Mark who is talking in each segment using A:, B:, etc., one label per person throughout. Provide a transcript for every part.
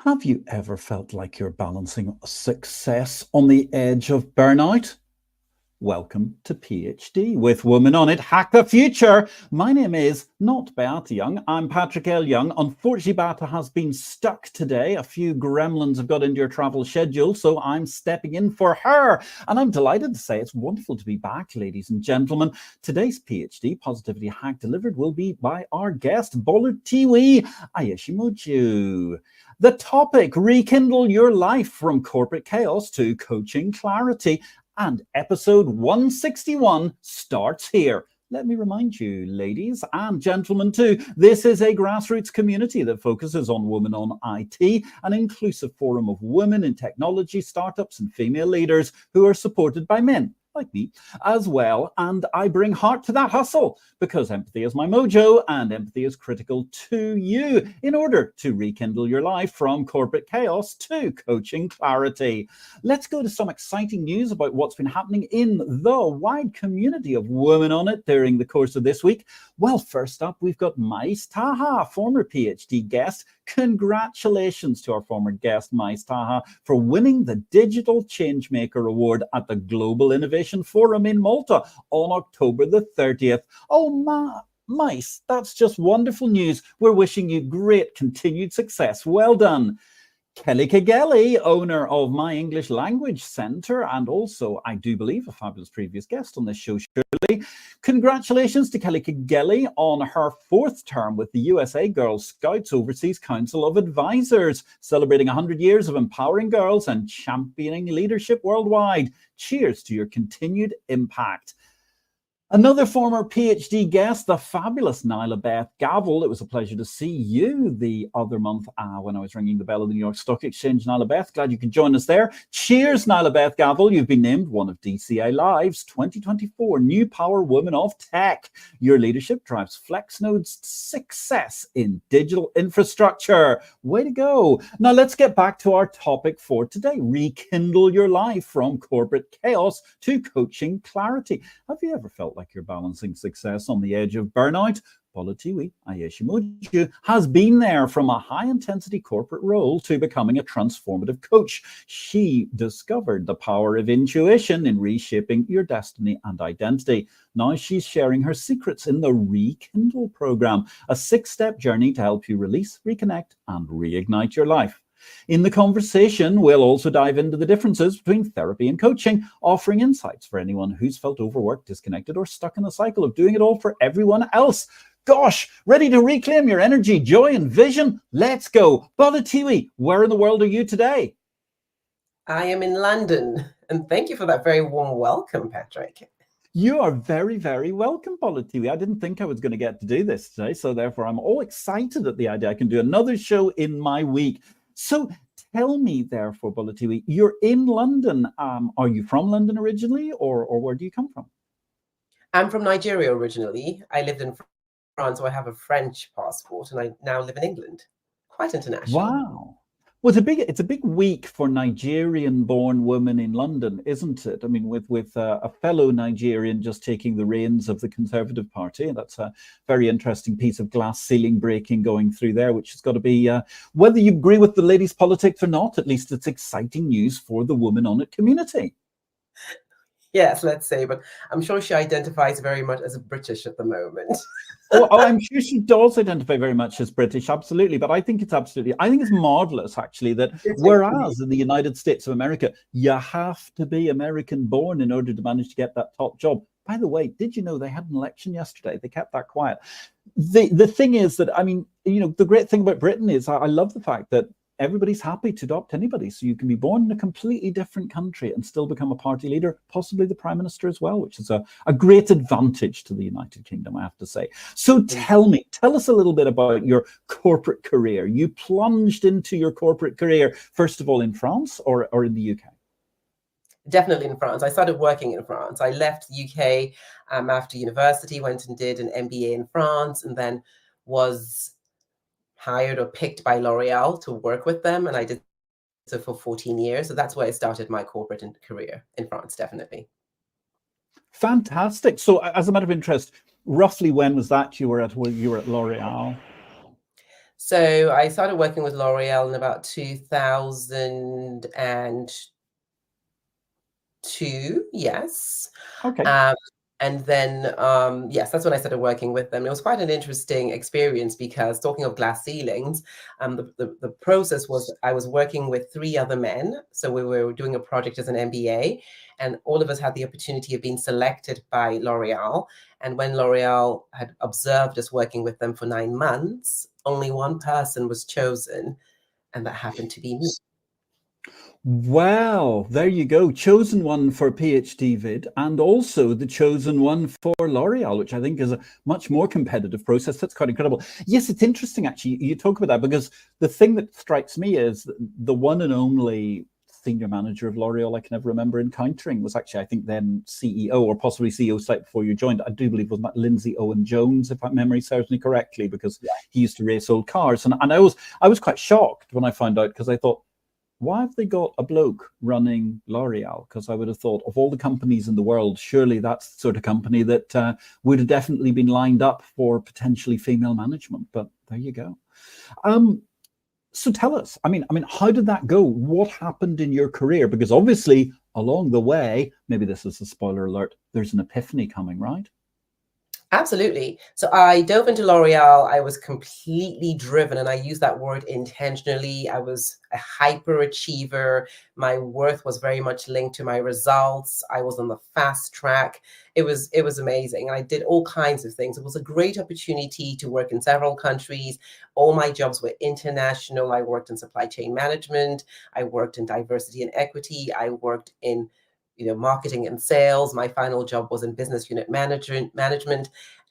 A: Have you ever felt like you're balancing success on the edge of burnout? Welcome to PhD with Woman on It, Hack the Future. My name is not Beata Young. I'm Patrick L. Young. Unfortunately, Beata has been stuck today. A few gremlins have got into your travel schedule, so I'm stepping in for her. And I'm delighted to say it's wonderful to be back, ladies and gentlemen. Today's PhD, Positivity Hack Delivered, will be by our guest, Bolutiwi Aiyesimoju. The topic, rekindle your life from corporate chaos to coaching clarity. And episode 161 starts here. Let me remind you, ladies and gentlemen, too, this is a grassroots community that focuses on women on IT, an inclusive forum of women in technology, startups, and female leaders who are supported by men like me as well. And I bring heart to that hustle because empathy is my mojo and empathy is critical to you in order to rekindle your life from corporate chaos to coaching clarity. Let's go to some exciting news about what's been happening in the wide community of Women on It during the course of this week. Well, first up, we've got Mais Taha, former PhD guest. Congratulations to our former guest, Mais Taha, for winning the Digital Changemaker Award at the Global Innovation Forum in Malta on October the 30th. Oh, Mais, that's just wonderful news. We're wishing you great continued success. Well done. Kelly Kageli, owner of My English Language Centre, and also, I do believe, a fabulous previous guest on this show, surely. Congratulations to Kelly Kageli on her 4th term with the USA Girl Scouts Overseas Council of Advisors, celebrating 100 years of empowering girls and championing leadership worldwide. Cheers to your continued impact. Another former PhD guest, the fabulous Nyla Beth Gavel. It was a pleasure to see you the other month when I was ringing the bell of the New York Stock Exchange. Nyla Beth, glad you could join us there. Cheers, Nyla Beth Gavel. You've been named one of DCI Live's 2024 New Power Women of Tech. Your leadership drives FlexNode's success in digital infrastructure. Way to go. Now let's get back to our topic for today. Rekindle your life from corporate chaos to coaching clarity. Have you ever felt like you're balancing success on the edge of burnout? Bolutiwi Aiyesimoju has been there from a high-intensity corporate role to becoming a transformative coach. She discovered the power of intuition in reshaping your destiny and identity. Now she's sharing her secrets in the Rekindle program, a 6-step journey to help you release, reconnect, and reignite your life. In the conversation, we'll also dive into the differences between therapy and coaching, offering insights for anyone who's felt overworked, disconnected, or stuck in the cycle of doing it all for everyone else. Gosh, ready to reclaim your energy, joy, and vision? Let's go. Bolutiwi, where in the world are you today?
B: I am in London, and thank you for that very warm welcome, Patrick.
A: You are very, very welcome, Bolutiwi. I didn't think I was going to get to do this today, so therefore I'm all excited at the idea I can do another show in my week. So tell me, therefore, Bolutiwi, you're in London. Are you from London originally, or where do you come from?
B: I'm from Nigeria originally. I lived in France, so I have a French passport, and I now live in England. Quite international.
A: Wow. Well, it's a big week for Nigerian-born women in London, isn't it? I mean, with a fellow Nigerian just taking the reins of the Conservative Party, and that's a very interesting piece of glass ceiling breaking going through there, which has got to be, whether you agree with the ladies' politics or not, at least it's exciting news for the Women on It community.
B: Yes, let's say, but I'm sure she identifies very much as British at the moment.
A: I'm sure she does identify very much as British, absolutely. But I think it's marvelous, actually, that whereas in the United States of America, you have to be American born in order to manage to get that top job. By the way, did you know they had an election yesterday? They kept that quiet. The thing is that, I mean, the great thing about Britain is I love the fact that everybody's happy to adopt anybody. So you can be born in a completely different country and still become a party leader, possibly the prime minister as well, which is a great advantage to the United Kingdom, I have to say. So tell us a little bit about your corporate career. You plunged into your corporate career, first of all, in France or in the UK?
B: Definitely in France. I started working in France. I left the UK after university, went and did an MBA in France, and then was hired or picked by L'Oreal to work with them, and I did so for 14 years. So that's where I started my corporate career in France, definitely.
A: Fantastic. So as a matter of interest, roughly when was that you were at L'Oreal?
B: So I started working with L'Oreal in about 2002. Yes.
A: Okay.
B: And then, yes, that's when I started working with them. It was quite an interesting experience because, talking of glass ceilings, the process was I was working with three other men. So we were doing a project as an MBA, and all of us had the opportunity of being selected by L'Oreal. And when L'Oreal had observed us working with them for 9 months, only one person was chosen, and that happened to be me.
A: Well, there you go. Chosen one for PhD vid and also the chosen one for L'Oreal, which I think is a much more competitive process. That's quite incredible. Yes, it's interesting, actually. You talk about that because the thing that strikes me is the one and only senior manager of L'Oreal I can ever remember encountering was actually, I think, then CEO or possibly CEO slightly before you joined. I do believe was that Lindsay Owen Jones, if my memory serves me correctly, because he used to race old cars. And I was quite shocked when I found out because I thought, why have they got a bloke running L'Oreal? Because I would have thought of all the companies in the world, surely that's the sort of company that would have definitely been lined up for potentially female management. But there you go. So tell us, I mean, how did that go? What happened in your career? Because obviously along the way, maybe this is a spoiler alert, there's an epiphany coming, right?
B: Absolutely. So I dove into L'Oreal. I was completely driven, and I use that word intentionally. I was a hyper achiever. My worth was very much linked to my results. I was on the fast track. It was amazing. And I did all kinds of things. It was a great opportunity to work in several countries. All my jobs were international. I worked in supply chain management. I worked in diversity and equity. I worked in marketing and sales. My final job was in business unit management,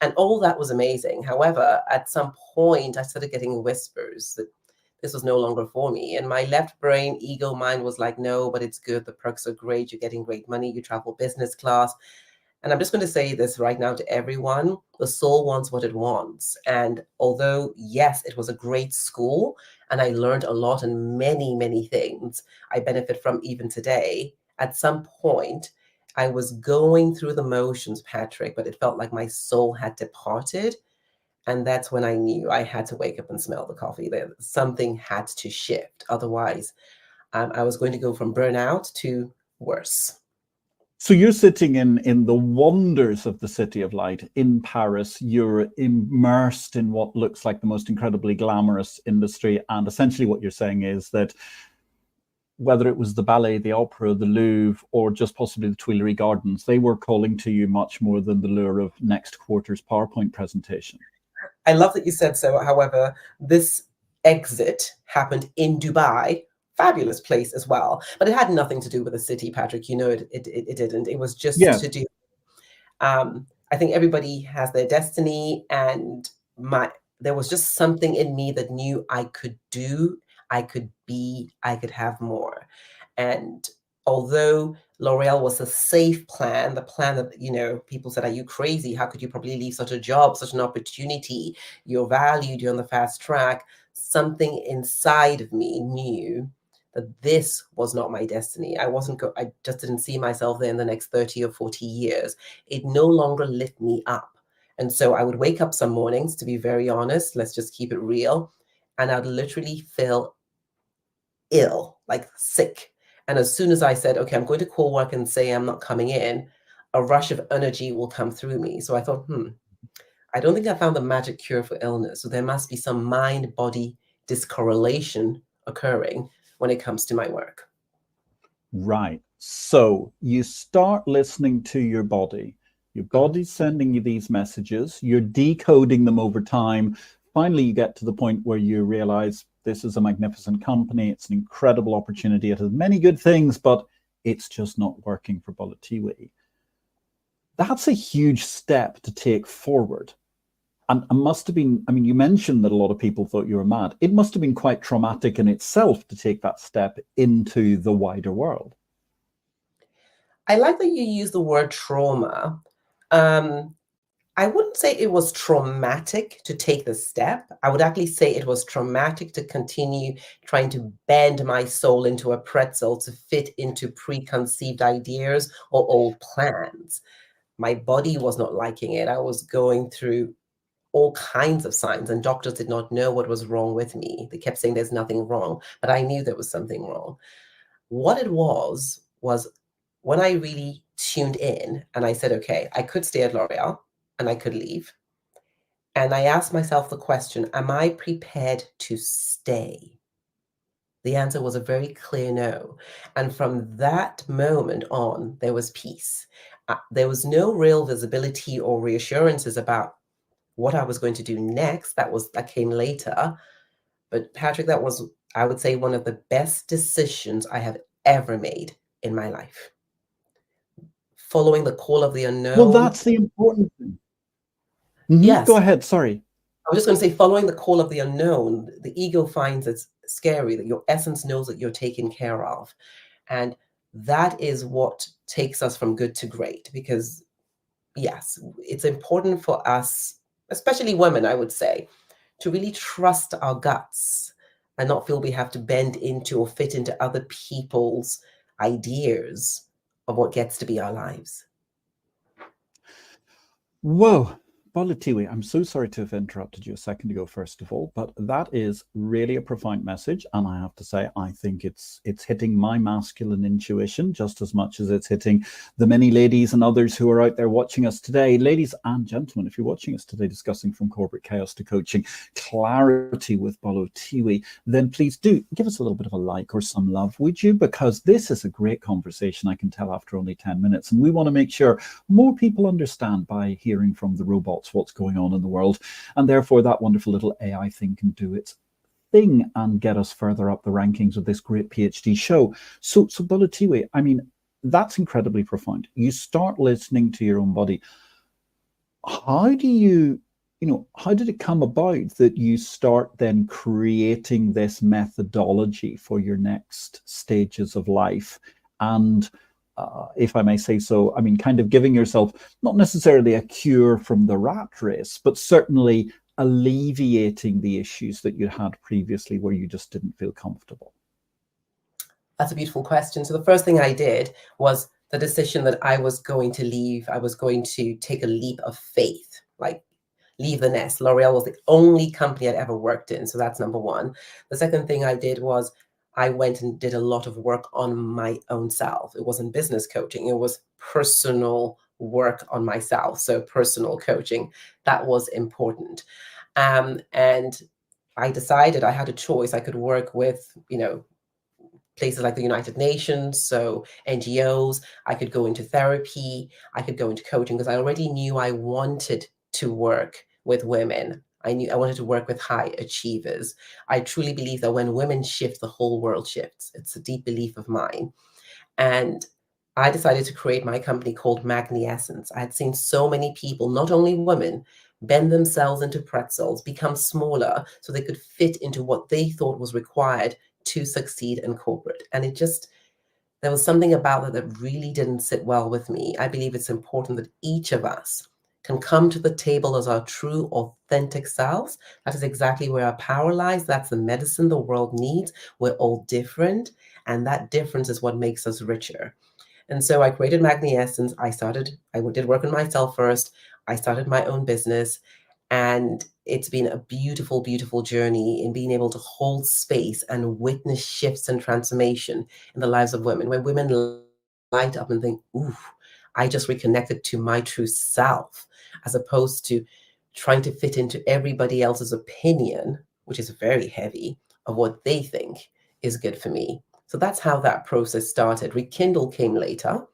B: and all that was amazing. However, at some point, I started getting whispers that this was no longer for me. And my left brain, ego mind was like, no, but it's good. The perks are great. You're getting great money. You travel business class. And I'm just going to say this right now to everyone. The soul wants what it wants. And although, yes, it was a great school and I learned a lot and many, many things I benefit from even today, at some point, I was going through the motions, Patrick, but it felt like my soul had departed. And that's when I knew I had to wake up and smell the coffee. That something had to shift. Otherwise, I was going to go from burnout to worse.
A: So you're sitting in the wonders of the City of Light in Paris. You're immersed in what looks like the most incredibly glamorous industry. And essentially what you're saying is that whether it was the ballet, the opera, the Louvre, or just possibly the Tuileries Gardens, they were calling to you much more than the lure of next quarter's PowerPoint presentation.
B: I love that you said so. However, this exit happened in Dubai. Fabulous place as well. But it had nothing to do with the city, Patrick. It didn't. It was just to do. I think everybody has their destiny, and there was just something in me that knew I could do, I could be, I could have more. And although L'Oreal was a safe plan, the plan that, people said, are you crazy? How could you probably leave such a job, such an opportunity? You're valued, you're on the fast track. Something inside of me knew that this was not my destiny. I just didn't see myself there in the next 30 or 40 years. It no longer lit me up. And so I would wake up some mornings, to be very honest, let's just keep it real, and I'd literally feel ill, like sick. And as soon as I said, okay, I'm going to call work and say I'm not coming in, a rush of energy will come through me. So I thought, I don't think I found the magic cure for illness. So there must be some mind-body discorrelation occurring when it comes to my work.
A: Right. So you start listening to your body. Your body's sending you these messages. You're decoding them over time. Finally, you get to the point where you realize this is a magnificent company. It's an incredible opportunity. It has many good things, but it's just not working for Bolutiwi. That's a huge step to take forward. And it must have been, I mean, you mentioned that a lot of people thought you were mad. It must have been quite traumatic in itself to take that step into the wider world.
B: I like that you use the word trauma. I wouldn't say it was traumatic to take the step. I would actually say it was traumatic to continue trying to bend my soul into a pretzel to fit into preconceived ideas or old plans. My body was not liking it. I was going through all kinds of signs, and doctors did not know what was wrong with me. They kept saying there's nothing wrong, but I knew there was something wrong. What it was when I really tuned in and I said, okay, I could stay at L'Oreal and I could leave. And I asked myself the question, am I prepared to stay? The answer was a very clear no. And from that moment on, there was peace. There was no real visibility or reassurances about what I was going to do next. That came later. But Patrick, that was, I would say, one of the best decisions I have ever made in my life. Following the call of the unknown.
A: Well, that's the important thing.
B: Yes.
A: Go ahead. Sorry.
B: I was just going to say, following the call of the unknown, the ego finds it scary that your essence knows that you're taken care of. And that is what takes us from good to great. Because, yes, it's important for us, especially women, I would say, to really trust our guts and not feel we have to bend into or fit into other people's ideas of what gets to be our lives.
A: Whoa. Bolutiwi, I'm so sorry to have interrupted you a second ago, first of all, but that is really a profound message. And I have to say, I think it's hitting my masculine intuition just as much as it's hitting the many ladies and others who are out there watching us today. Ladies and gentlemen, if you're watching us today discussing From Corporate Chaos to Coaching, Clarity with Bolutiwi, then please do give us a little bit of a like or some love, would you? Because this is a great conversation, I can tell, after only 10 minutes. And we want to make sure more people understand by hearing from the robots what's going on in the world, and therefore that wonderful little AI thing can do its thing and get us further up the rankings of this great PhD show. So Bolutiwi, I mean, that's incredibly profound. You start listening to your own body. How do you know, how did it come about that you start then creating this methodology for your next stages of life? And if I may say so, I mean, kind of giving yourself not necessarily a cure from the rat race, but certainly alleviating the issues that you had previously where you just didn't feel comfortable.
B: That's a beautiful question. So the first thing I did was the decision that I was going to leave. I was going to take a leap of faith, like leave the nest. L'Oreal was the only company I'd ever worked in. So that's number one. The second thing I did was I went and did a lot of work on my own self. It wasn't business coaching. It was personal work on myself. So personal coaching, that was important. And I decided I had a choice. I could work with, places like the United Nations, so NGOs. I could go into therapy. I could go into coaching because I already knew I wanted to work with women. I knew I wanted to work with high achievers. I truly believe that when women shift, the whole world shifts. It's a deep belief of mine. And I decided to create my company called Magniessence. I had seen so many people, not only women, bend themselves into pretzels, become smaller so they could fit into what they thought was required to succeed in corporate. And there was something about that really didn't sit well with me. I believe it's important that each of us can come to the table as our true, authentic selves. That is exactly where our power lies. That's the medicine the world needs. We're all different, and that difference is what makes us richer. And so I created Magniessence. I did work on myself first. I started my own business, and it's been a beautiful, beautiful journey in being able to hold space and witness shifts and transformation in the lives of women. When women light up and think, ooh, I just reconnected to my true self, as opposed to trying to fit into everybody else's opinion, which is very heavy, of what they think is good for me. So that's how that process started. Rekindle came later.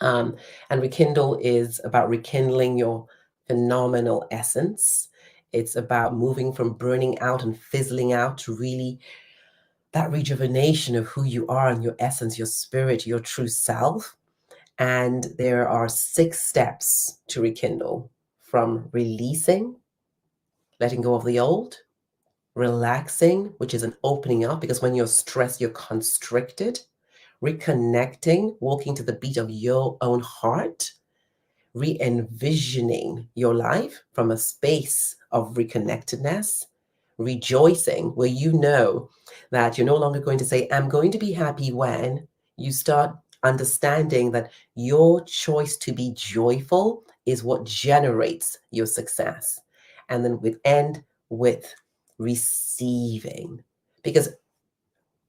B: And Rekindle is about rekindling your phenomenal essence. It's about moving from burning out and fizzling out to really that rejuvenation of who you are and your essence, your spirit, your true self. And there are 6 steps to rekindle, from releasing, letting go of the old, relaxing, which is an opening up, because when you're stressed, you're constricted, reconnecting, walking to the beat of your own heart, re-envisioning your life from a space of reconnectedness, rejoicing, where you know that you're no longer going to say, I'm going to be happy when. You start understanding that your choice to be joyful is what generates your success. And then we end with receiving. Because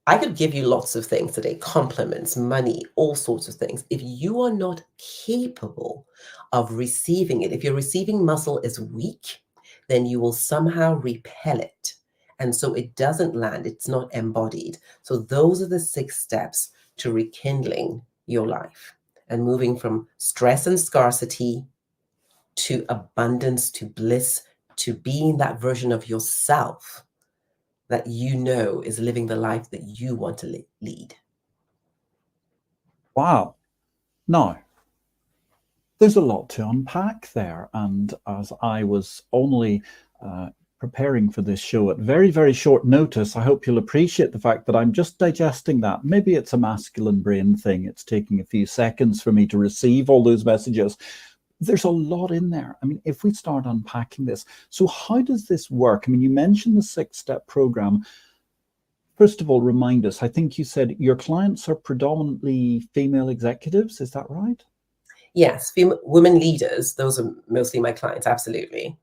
B: I could give you lots of things today, compliments, money, all sorts of things. If you are not capable of receiving it, if your receiving muscle is weak, then you will somehow repel it. And so it doesn't land, it's not embodied. So those are the 6 steps to rekindling your life and moving from stress and scarcity to abundance, to bliss, to being that version of yourself that you know is living the life that you want to lead.
A: Wow. Now, there's a lot to unpack there. And as I was only preparing for this show at very, very short notice, I hope you'll appreciate the fact that I'm just digesting that. Maybe it's a masculine brain thing. It's taking a few seconds for me to receive all those messages. There's a lot in there. I mean, if we start unpacking this, so how does this work? I mean, you mentioned the 6-step program. First of all, remind us, I think you said your clients are predominantly female executives. Is that right?
B: Yes, women leaders, those are mostly my clients, absolutely.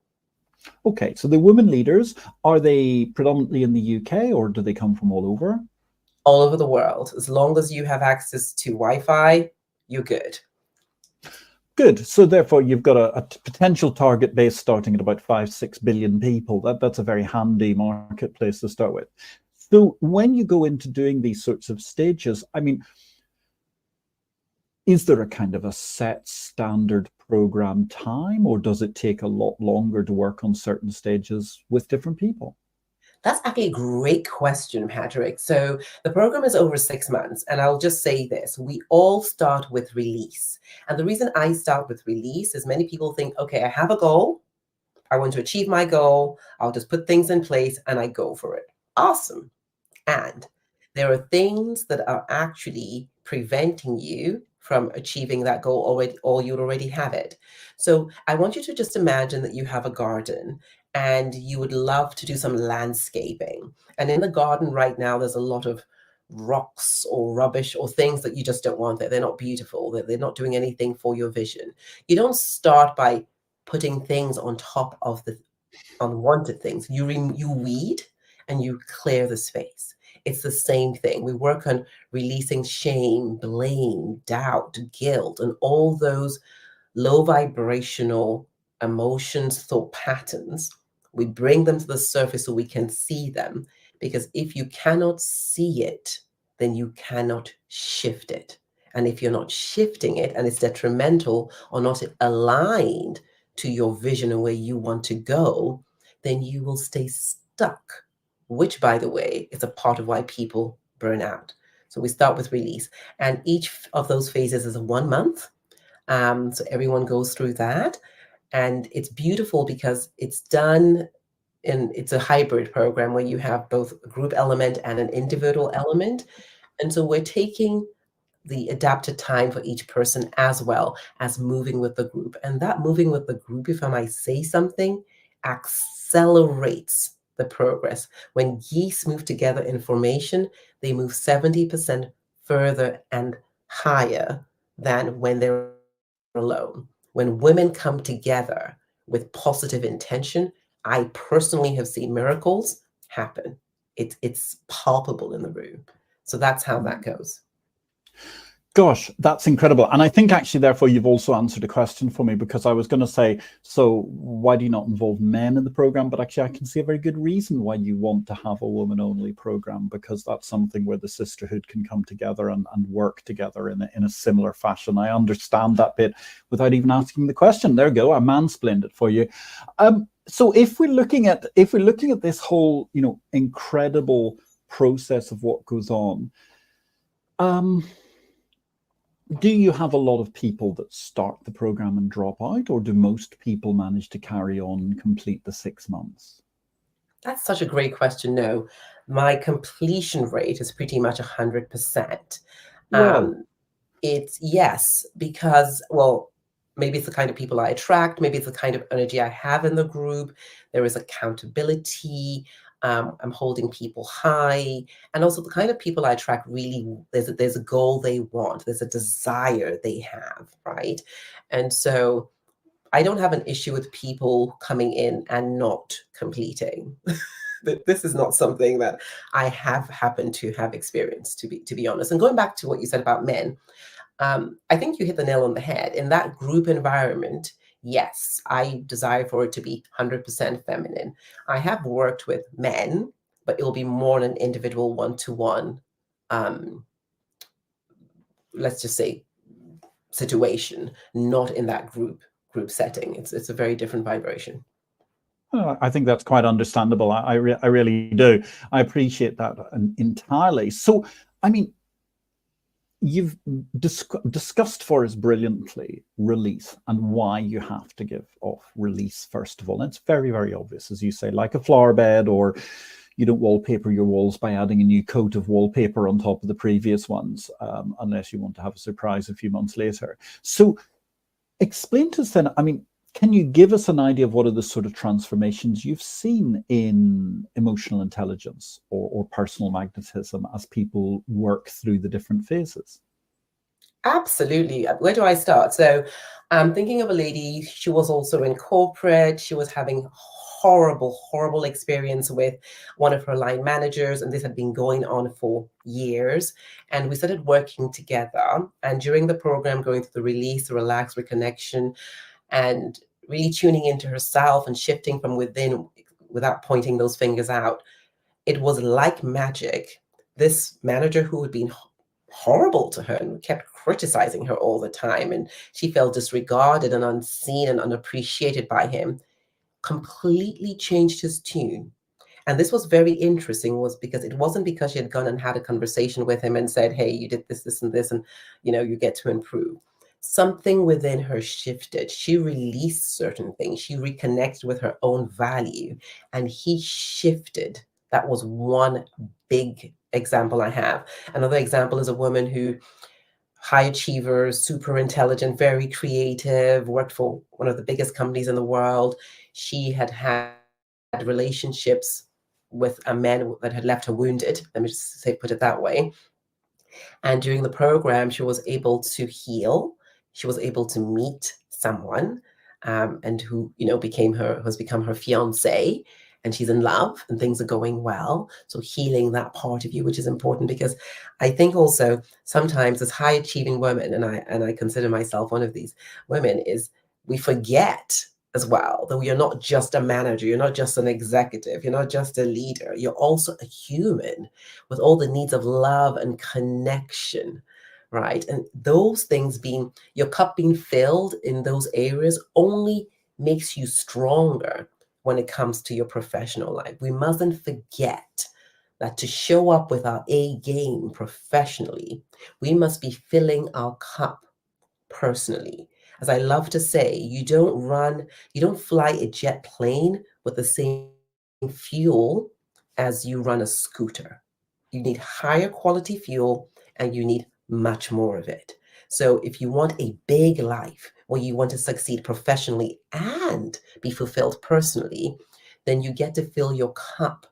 A: Okay, so the women leaders, are they predominantly in the UK or do they come from all over?
B: All over the world. As long as you have access to Wi-Fi, you're good.
A: Good. So therefore, you've got a potential target base starting at about 5-6 billion people. That's a very handy marketplace to start with. So when you go into doing these sorts of stages, I mean, is there a kind of a set standard program time, or does it take a lot longer to work on certain stages with different people?
B: That's actually a great question, Patrick. So the program is over 6 months, and I'll just say this. We all start with release. And the reason I start with release is many people think, okay, I have a goal. I want to achieve my goal. I'll just put things in place and I go for it. Awesome. And there are things that are actually preventing you from achieving that goal already, or you'd already have it. So I want you to just imagine that you have a garden and you would love to do some landscaping. And in the garden right now, there's a lot of rocks or rubbish or things that you just don't want there. They're not beautiful. They're not doing anything for your vision. You don't start by putting things on top of the unwanted things. You weed and you clear the space. It's the same thing. We work on releasing shame, blame, doubt, guilt, and all those low vibrational emotions, thought patterns. We bring them to the surface so we can see them. Because if you cannot see it, then you cannot shift it. And if you're not shifting it and it's detrimental or not aligned to your vision and where you want to go, then you will stay stuck, which, by the way, is a part of why people burn out. So we start with release. And each of those phases is 1 month. So everyone goes through that. And it's beautiful because it's done it's a hybrid program where you have both a group element and an individual element. And so we're taking the adapted time for each person as well as moving with the group. And that moving with the group, if I might say something, accelerates the progress. When geese move together in formation, they move 70% further and higher than when they're alone. When women come together with positive intention, I personally have seen miracles happen. It's palpable in the room. So that's how that goes.
A: Gosh, that's incredible. And I think actually, therefore, you've also answered a question for me, because I was going to say, so why do you not involve men in the program? But actually, I can see a very good reason why you want to have a woman-only program, because that's something where the sisterhood can come together and work together in a similar fashion. I understand that bit without even asking the question. There you go. I mansplained it for you. So if we're looking at this whole, incredible process of what goes on, do you have a lot of people that start the program and drop out, or do most people manage to carry on and complete the 6 months?
B: That's such a great question. No, my completion rate is pretty much 100%.
A: Wow.
B: It's yes, because, well, maybe it's the kind of people I attract, maybe it's the kind of energy I have in the group. There is accountability. I'm holding people high, and also the kind of people I attract really, there's a goal they want, there's a desire they have, right? And so I don't have an issue with people coming in and not completing. This is not something that I have happened to have experienced, to be honest. And going back to what you said about men, I think you hit the nail on the head. In that group environment, yes, I desire for it to be 100% feminine. I have worked with men, but it will be more an individual one-to-one, let's just say, situation, not in that group setting. It's a very different vibration.
A: I think that's quite understandable. I really do. I appreciate that entirely. So, I mean, you've discussed for us brilliantly release and why you have to give off release, first of all. And it's very, very obvious, as you say, like a flower bed, or you don't wallpaper your walls by adding a new coat of wallpaper on top of the previous ones, unless you want to have a surprise a few months later. So explain to us then, I mean, can you give us an idea of what are the sort of transformations you've seen in emotional intelligence or personal magnetism as people work through the different phases?
B: Absolutely. Where do I start? So I'm thinking of a lady, she was also in corporate. She was having horrible experience with one of her line managers, and this had been going on for years. And we started working together. And during the program, going through the release, the relax, reconnection, and really tuning into herself and shifting from within without pointing those fingers out, it was like magic. This manager who had been horrible to her and kept criticizing her all the time, and she felt disregarded and unseen and unappreciated by him, completely changed his tune. And this was very interesting, was because it wasn't because she had gone and had a conversation with him and said, hey, you did this, and this, and you get to improve. Something within her shifted. She released certain things. She reconnected with her own value, and he shifted. That was one big example I have. Another example is a woman who, high achiever, super intelligent, very creative, worked for one of the biggest companies in the world. She had relationships with a man that had left her wounded. Let me just say, put it that way. And during the program, she was able to heal. She was able to meet someone, and who has become her fiance, and she's in love, and things are going well. So healing that part of you, which is important, because I think also sometimes as high achieving women, and I consider myself one of these women, is we forget as well that you're not just a manager, you're not just an executive, you're not just a leader, you're also a human with all the needs of love and connection, right? And those things, your cup being filled in those areas, only makes you stronger when it comes to your professional life. We mustn't forget that to show up with our A game professionally, we must be filling our cup personally. As I love to say, you don't fly a jet plane with the same fuel as you run a scooter. You need higher quality fuel, and you need much more of it. So if you want a big life where you want to succeed professionally and be fulfilled personally, then you get to fill your cup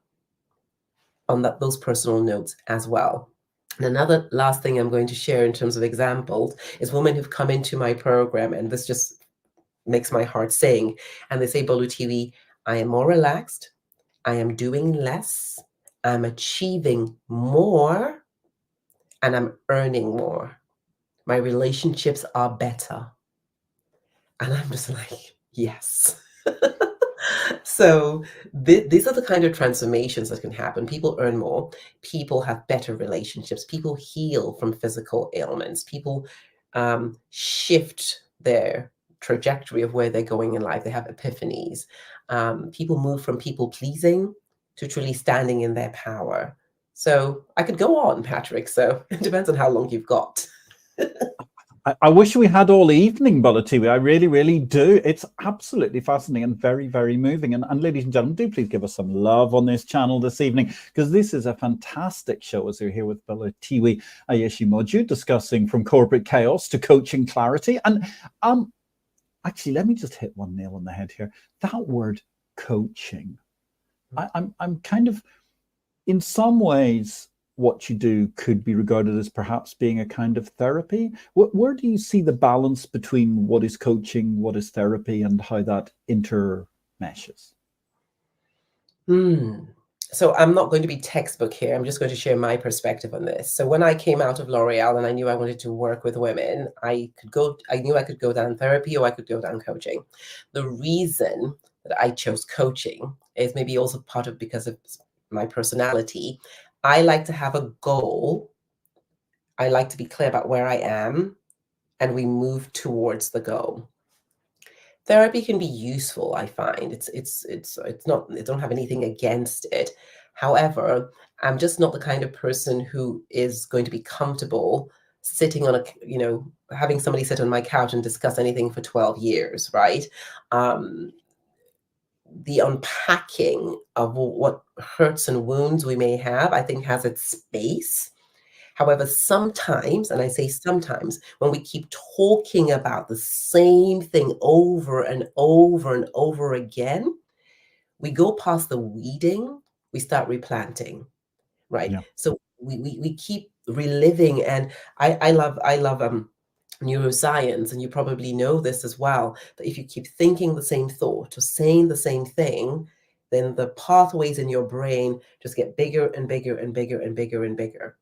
B: on those personal notes as well. And another last thing I'm going to share in terms of examples is women who've come into my program, and this just makes my heart sing. And they say, Bolutiwi, I am more relaxed, I am doing less, I'm achieving more, and I'm earning more. My relationships are better. And I'm just like, yes. So these are the kind of transformations that can happen. People earn more. People have better relationships. People heal from physical ailments. People shift their trajectory of where they're going in life. They have epiphanies. People move from people pleasing to truly standing in their power. So I could go on, Patrick. So it depends on how long you've got.
A: I wish we had all evening, Bolutiwi. I really, really do. It's absolutely fascinating and very, very moving. And ladies and gentlemen, do please give us some love on this channel this evening, because this is a fantastic show as we're here with Bolutiwi Aiyesimoju, discussing from corporate chaos to coaching clarity. And actually, let me just hit one nail on the head here. That word coaching. I'm kind of, in some ways, what you do could be regarded as perhaps being a kind of therapy. Where do you see the balance between what is coaching, what is therapy, and how that intermeshes?
B: So I'm not going to be textbook here. I'm just going to share my perspective on this. So when I came out of L'Oreal and I knew I wanted to work with women, I knew I could go down therapy or I could go down coaching. The reason that I chose coaching is maybe also part of because of my personality. I like to have a goal. I like to be clear about where I am, and we move towards the goal. Therapy can be useful, I find. It's not, I don't have anything against it. However, I'm just not the kind of person who is going to be comfortable sitting on having somebody sit on my couch and discuss anything for 12 years, right? The unpacking of what hurts and wounds we may have, I think, has its space. However, sometimes, and I say sometimes, when we keep talking about the same thing over and over and over again, we go past the weeding, we start replanting, right?
A: Yeah.
B: So we keep reliving, and I love neuroscience, and you probably know this as well, that if you keep thinking the same thought or saying the same thing, then the pathways in your brain just get bigger and bigger and bigger and bigger and bigger.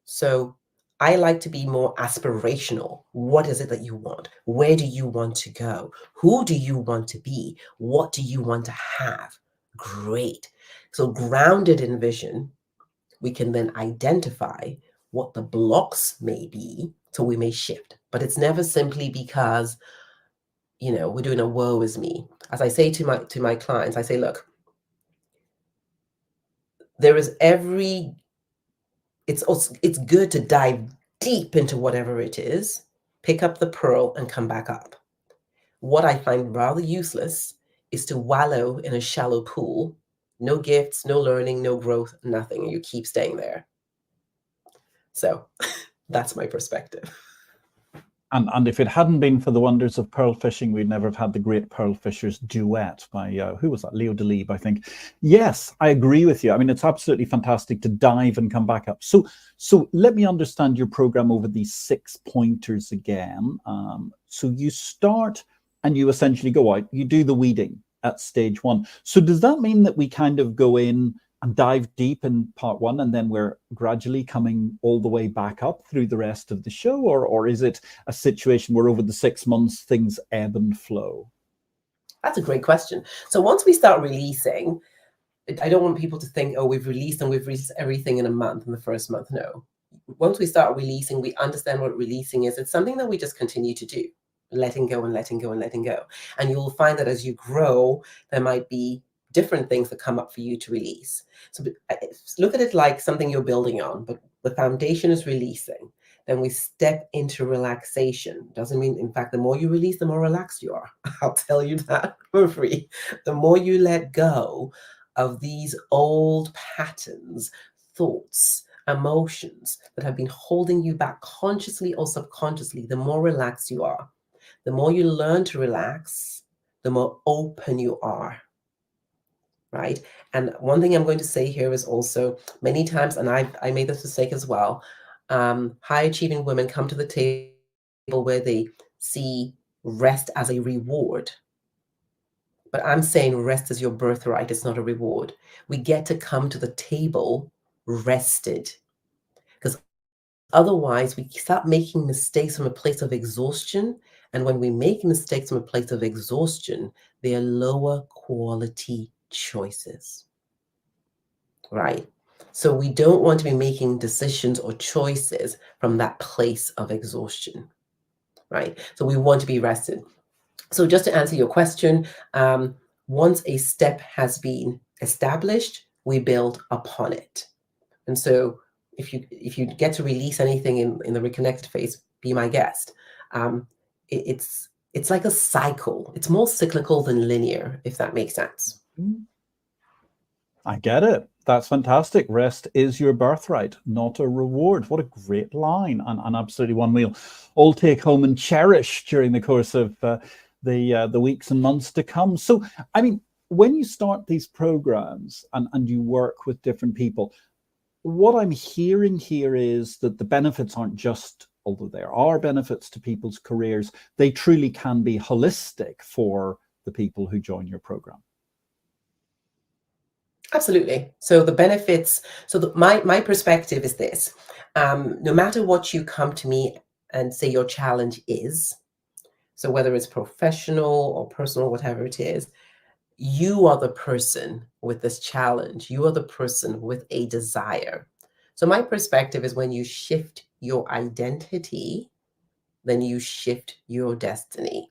B: So I like to be more aspirational. What is it that you want? Where do you want to go? Who do you want to be? What do you want to have? Great. So grounded in vision, we can then identify what the blocks may be, so we may shift. But it's never simply because, we're doing a woe is me. As I say to my clients, I say, look, there is it's good to dive deep into whatever it is, pick up the pearl and come back up. What I find rather useless is to wallow in a shallow pool, no gifts, no learning, no growth, nothing, and you keep staying there. So that's my perspective.
A: And if it hadn't been for the wonders of pearl fishing, we'd never have had the Great Pearl Fishers Duet by, who was that? Leo Delibes, I think. Yes, I agree with you. I mean, it's absolutely fantastic to dive and come back up. So let me understand your program over these 6 pointers again. So you start and you essentially go out, you do the weeding at stage 1. So does that mean that we kind of go in and dive deep in part 1, and then we're gradually coming all the way back up through the rest of the show? Or is it a situation where over the 6 months things ebb and flow?
B: That's a great question. So once we start releasing, I don't want people to think, oh, we've released everything in a month, in the first month. No. Once we start releasing, we understand what releasing is. It's something that we just continue to do, letting go and letting go and letting go. And you'll find that as you grow, there might be different things that come up for you to release. So look at it like something you're building on, but the foundation is releasing. Then we step into relaxation. Doesn't mean, in fact, the more you release, the more relaxed you are. I'll tell you that for free. The more you let go of these old patterns, thoughts, emotions that have been holding you back consciously or subconsciously, the more relaxed you are. The more you learn to relax, the more open you are. Right? And one thing I'm going to say here is also, many times, and I made this mistake as well, high achieving women come to the table where they see rest as a reward. But I'm saying rest is your birthright. It's not a reward. We get to come to the table rested, because otherwise we start making mistakes from a place of exhaustion. And when we make mistakes from a place of exhaustion, they are lower quality choices. Right? So we don't want to be making decisions or choices from that place of exhaustion. Right? So we want to be rested. So just to answer your question, once a step has been established, we build upon it. And so if you get to release anything in the reconnected phase, be my guest. It's like a cycle. It's more cyclical than linear, if that makes sense.
A: I get it. That's fantastic. Rest is your birthright, not a reward. What a great line, and absolutely one we'll all take home and cherish during the course of the weeks and months to come. So, I mean, when you start these programs and you work with different people, what I'm hearing here is that the benefits aren't just, although there are benefits to people's careers, they truly can be holistic for the people who join your program.
B: Absolutely. So the benefits, my perspective is this. No matter what you come to me and say your challenge is, so whether it's professional or personal, whatever it is, you are the person with this challenge. You are the person with a desire. So my perspective is when you shift your identity, then you shift your destiny.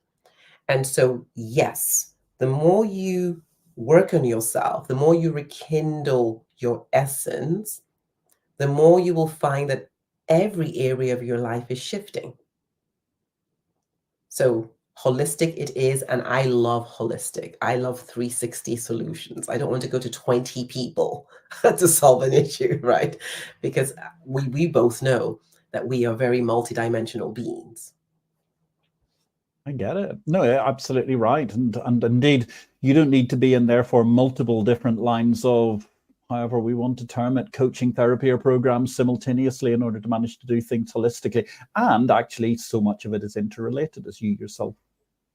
B: And so, yes, the more you work on yourself, the more you rekindle your essence, the more you will find that every area of your life is shifting. So holistic it is, and I love holistic. I love 360 solutions. I don't want to go to 20 people to solve an issue, right? Because we both know that we are very multidimensional beings.
A: I get it. No, yeah, absolutely right. And indeed, you don't need to be in there for multiple different lines of, however we want to term it, coaching, therapy, or programs simultaneously in order to manage to do things holistically. And actually, so much of it is interrelated, as you yourself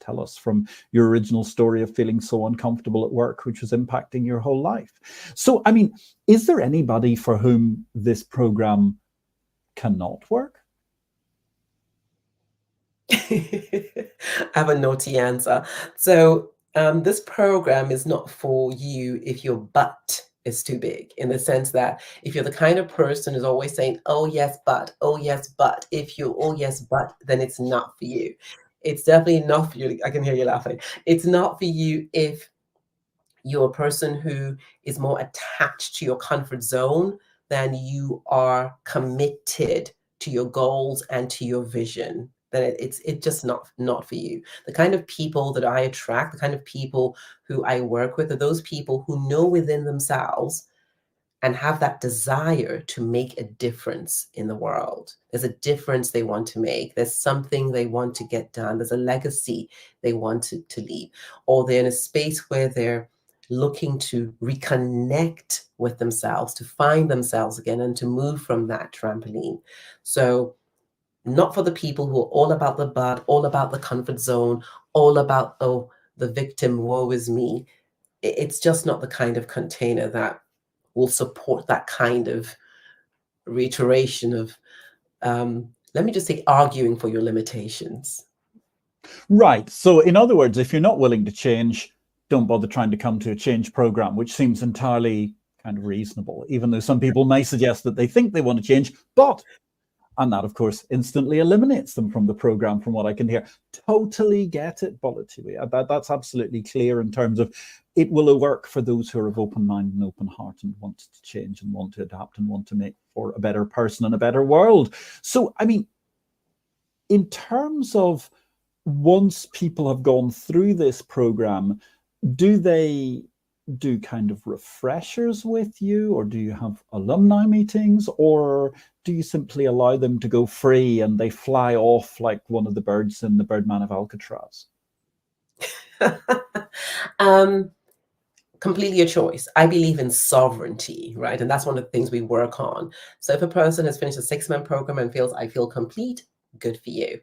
A: tell us from your original story of feeling so uncomfortable at work, which was impacting your whole life. So, I mean, is there anybody for whom this program cannot work?
B: I have a naughty answer. So this program is not for you if your butt is too big, in the sense that if you're the kind of person who's always saying, oh yes, but, if you, oh yes, but, then it's not for you. It's definitely not for you. I can hear you laughing. It's not for you if you're a person who is more attached to your comfort zone than you are committed to your goals and to your vision. Then it's just not for you. The kind of people that I attract, the kind of people who I work with, are those people who know within themselves and have that desire to make a difference in the world. There's a difference they want to make. There's something they want to get done. There's a legacy they want to leave. Or they're in a space where they're looking to reconnect with themselves, to find themselves again, and to move from that trampoline. So not for the people who are all about the but, all about the comfort zone, all about, oh, the victim, woe is me. It's just not the kind of container that will support that kind of reiteration of, let me just say, arguing for your limitations.
A: Right. So, in other words, if you're not willing to change, don't bother trying to come to a change program, which seems entirely kind of reasonable, even though some people may suggest that they think they want to change, and that, of course, instantly eliminates them from the program, from what I can hear. Totally get it, Bolutiwi. That's absolutely clear in terms of it will work for those who are of open mind and open heart and want to change and want to adapt and want to make for a better person and a better world. So, I mean, in terms of once people have gone through this program, do they do kind of refreshers with you, or do you have alumni meetings, or do you simply allow them to go free and they fly off like one of the birds in the Birdman of Alcatraz?
B: Completely a choice. I believe in sovereignty, right? And that's one of the things we work on. So if a person has finished a 6-month program and feels, I feel complete, good for you.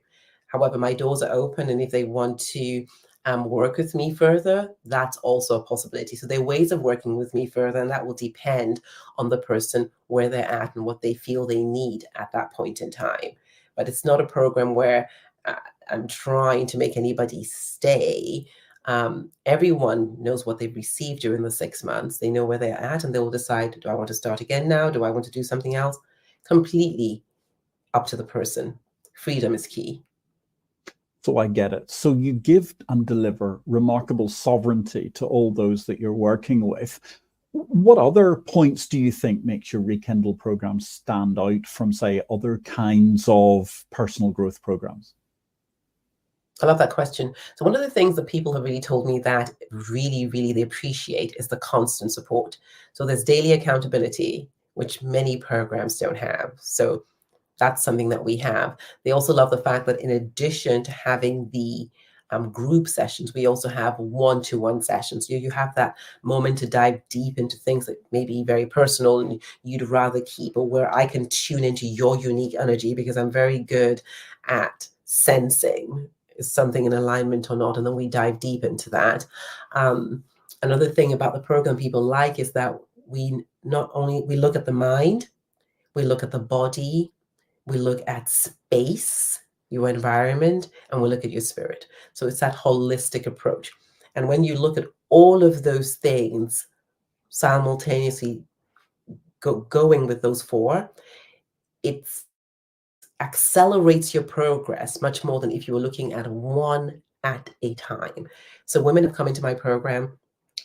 B: However, my doors are open, and if they want to work with me further, that's also a possibility. So there are ways of working with me further, and that will depend on the person, where they're at, and what they feel they need at that point in time. But it's not a program where I'm trying to make anybody stay. Everyone knows what they've received during the 6 months. They know where they're at, and they will decide, do I want to start again now? Do I want to do something else? Completely up to the person. Freedom is key.
A: So I get it. So you give and deliver remarkable sovereignty to all those that you're working with. What other points do you think makes your Rekindle program stand out from, say, other kinds of personal growth programs?
B: I love that question. So one of the things that people have really told me that really, really they appreciate is the constant support. So there's daily accountability, which many programs don't have. So that's something that we have. They also love the fact that in addition to having the group sessions. We also have one-to-one sessions. You have that moment to dive deep into things that may be very personal and you'd rather keep, or where I can tune into your unique energy, because I'm very good at sensing is something in alignment or not, and then we dive deep into that. Another thing about the program people like is that we look at the mind, we look at the body, we look at space, your environment, and we look at your spirit. So it's that holistic approach. And when you look at all of those things simultaneously going with those four, it accelerates your progress much more than if you were looking at one at a time. So women have come into my program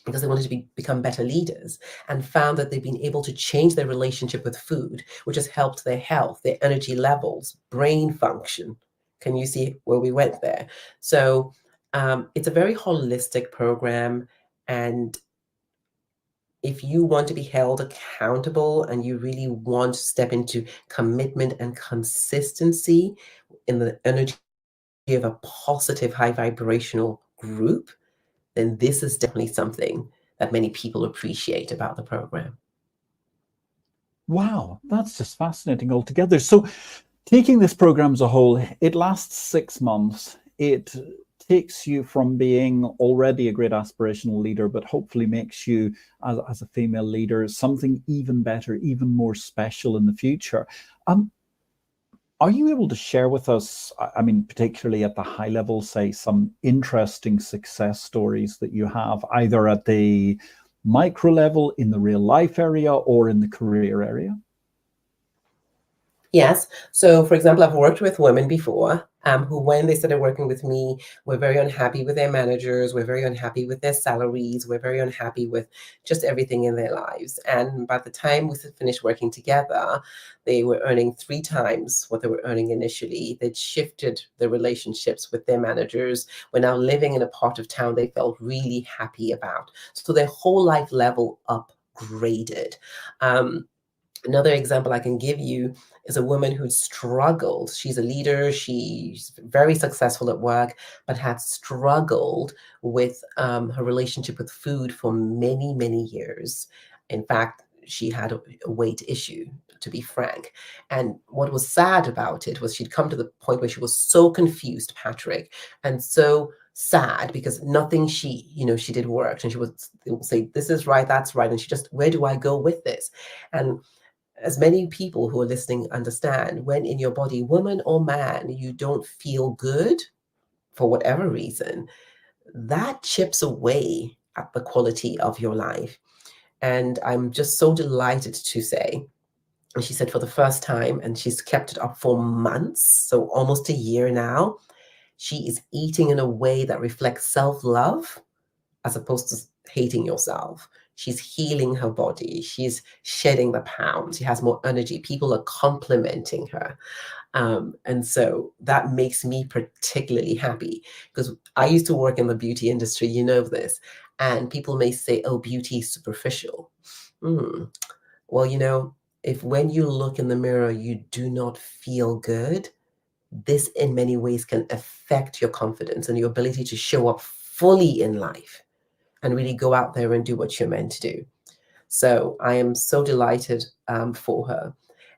B: because they wanted to become better leaders, and found that they've been able to change their relationship with food, which has helped their health, their energy levels, brain function. Can you see where we went there? So it's a very holistic program. And if you want to be held accountable and you really want to step into commitment and consistency in the energy of a positive, high vibrational group, then this is definitely something that many people appreciate about the program.
A: Wow, that's just fascinating altogether. So, taking this program as a whole, it lasts 6 months. It takes you from being already a great aspirational leader, but hopefully makes you, as a female leader, something even better, even more special in the future. Are you able to share with us, I mean, particularly at the high level, say, some interesting success stories that you have, either at the micro level, in the real life area, or in the career area?
B: Yes. So, for example, I've worked with women before who, when they started working with me, were very unhappy with their managers, were very unhappy with their salaries, were very unhappy with just everything in their lives. And by the time we finished working together, they were earning 3 times what they were earning initially. They'd shifted their relationships with their managers, were now living in a part of town they felt really happy about. So their whole life level upgraded. Another example I can give you is a woman who struggled. She's a leader. She's very successful at work, but had struggled with her relationship with food for many, many years. In fact, she had a weight issue, to be frank. And what was sad about it was she'd come to the point where she was so confused, Patrick, and so sad, because nothing she did worked. And she would say, this is right, that's right. And she just, where do I go with this? And as many people who are listening understand, when in your body, woman or man, you don't feel good for whatever reason, that chips away at the quality of your life. And I'm just so delighted to say, and she said for the first time, and she's kept it up for months, so almost a year now, she is eating in a way that reflects self-love as opposed to hating yourself. She's healing her body. She's shedding the pounds. She has more energy. People are complimenting her. And so that makes me particularly happy, because I used to work in the beauty industry, you know this, and people may say, oh, beauty is superficial. Well, if when you look in the mirror, you do not feel good, this in many ways can affect your confidence and your ability to show up fully in life and really go out there and do what you're meant to do. So I am so delighted for her.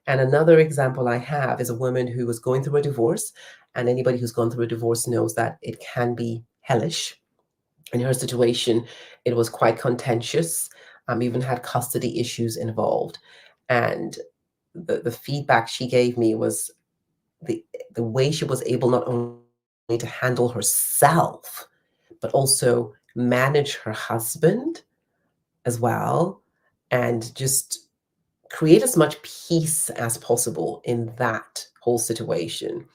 B: And another example I have is a woman who was going through a divorce. And anybody who's gone through a divorce knows that it can be hellish. In her situation, it was quite contentious, even had custody issues involved. And the feedback she gave me was the way she was able not only to handle herself, but also manage her husband as well, and just create as much peace as possible in that whole situation.